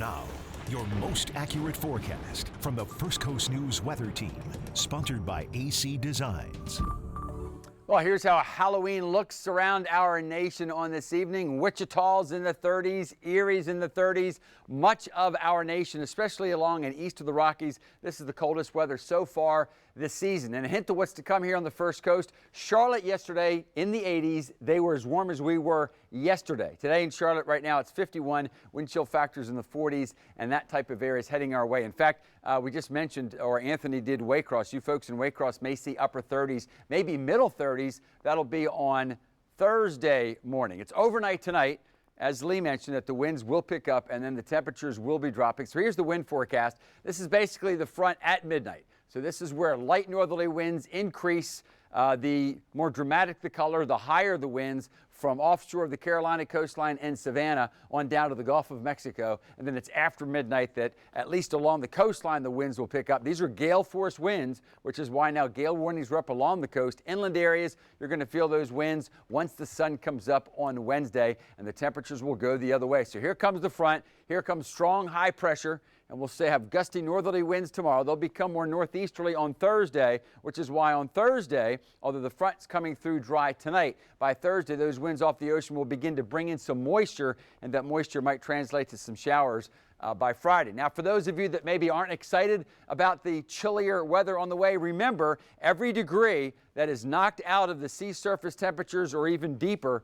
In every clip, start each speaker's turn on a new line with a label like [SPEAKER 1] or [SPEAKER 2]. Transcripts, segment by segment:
[SPEAKER 1] Now, your most accurate forecast from the First Coast News Weather Team, sponsored by AC Designs.
[SPEAKER 2] Well, here's how Halloween looks around our nation on this evening. Wichita's in the 30s, Erie's in the 30s. Much of our nation, especially along and east of the Rockies, this is the coldest weather so far this season. And a hint of what's to come here on the First Coast. Charlotte yesterday in the 80s. They were as warm as we were yesterday. Today in Charlotte right now it's 51, wind chill factors in the 40s, and that type of air is heading our way. In fact, we just mentioned, or Anthony did, Waycross. You folks in Waycross may see upper 30s, maybe middle 30s. That'll be on Thursday morning. It's overnight tonight. As Lee mentioned, that the winds will pick up and then the temperatures will be dropping. So here's the wind forecast. This is basically the front at midnight. So this is where light northerly winds increase. The more dramatic the color, the higher the winds from offshore of the Carolina coastline and Savannah on down to the Gulf of Mexico. And then it's after midnight that at least along the coastline the winds will pick up. These are gale force winds, which is why now gale warnings are up along the coast. Inland areas, you're going to feel those winds once the sun comes up on Wednesday, and the temperatures will go the other way. So here comes the front. Here comes strong high pressure. And we'll have gusty northerly winds tomorrow. They'll become more northeasterly on Thursday, which is why on Thursday, although the front's coming through dry tonight, by Thursday those winds off the ocean will begin to bring in some moisture, and that moisture might translate to some showers by Friday. Now, for those of you that maybe aren't excited about the chillier weather on the way, remember, every degree that is knocked out of the sea surface temperatures or even deeper,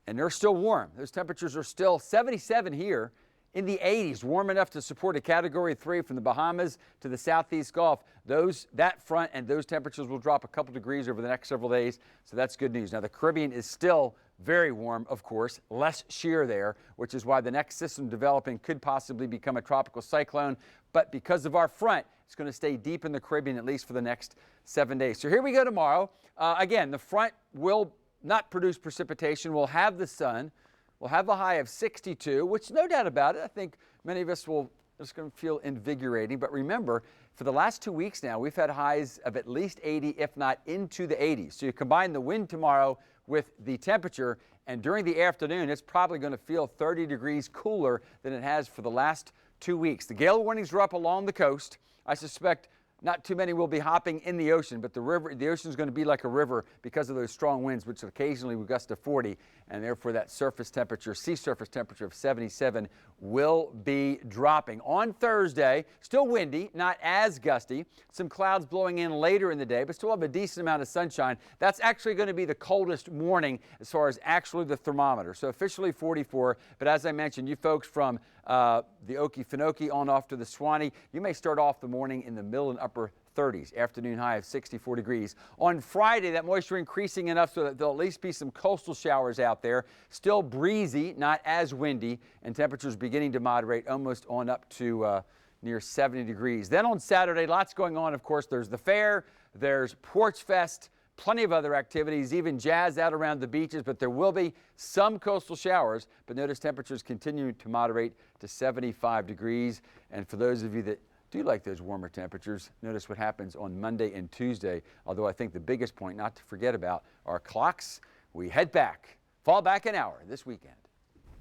[SPEAKER 2] and they're still warm. Those temperatures are still 77 here. In the 80s, warm enough to support a Category 3 from the Bahamas to the Southeast Gulf. That front and those temperatures will drop a couple degrees over the next several days, so that's good news. Now, the Caribbean is still very warm, of course, less shear there, which is why the next system developing could possibly become a tropical cyclone. But because of our front, it's going to stay deep in the Caribbean at least for the next 7 days. So here we go tomorrow. Again, the front will not produce precipitation. We'll have the sun. We'll have a high of 62, which no doubt about it, I think many of us will just going to feel invigorating. But remember, for the last 2 weeks now, we've had highs of at least 80, if not into the 80s. So you combine the wind tomorrow with the temperature, and during the afternoon, it's probably going to feel 30 degrees cooler than it has for the last 2 weeks. The gale warnings are up along the coast. I suspect not too many will be hopping in the ocean, but the ocean is going to be like a river because of those strong winds, which occasionally will gust to 40, and therefore that surface temperature, sea surface temperature of 77 will be dropping. On Thursday, still windy, not as gusty. Some clouds blowing in later in the day, but still have a decent amount of sunshine. That's actually going to be the coldest morning as far as actually the thermometer. So officially 44, but as I mentioned, you folks from the Okefenokee on off to the Swanee, you may start off the morning in the middle and upper 30s, afternoon high of 64 degrees. On Friday, that moisture increasing enough so that there'll at least be some coastal showers out there. Still breezy, not as windy, and temperatures beginning to moderate almost on up to near 70 degrees. Then on Saturday, lots going on, of course. There's the fair, there's Porch Fest, plenty of other activities, even jazz out around the beaches, but there will be some coastal showers. But notice temperatures continue to moderate to 75 degrees. And for those of you that do like those warmer temperatures, notice what happens on Monday and Tuesday. Although I think the biggest point not to forget about are clocks. We head back, fall back an hour this weekend.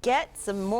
[SPEAKER 3] Get some more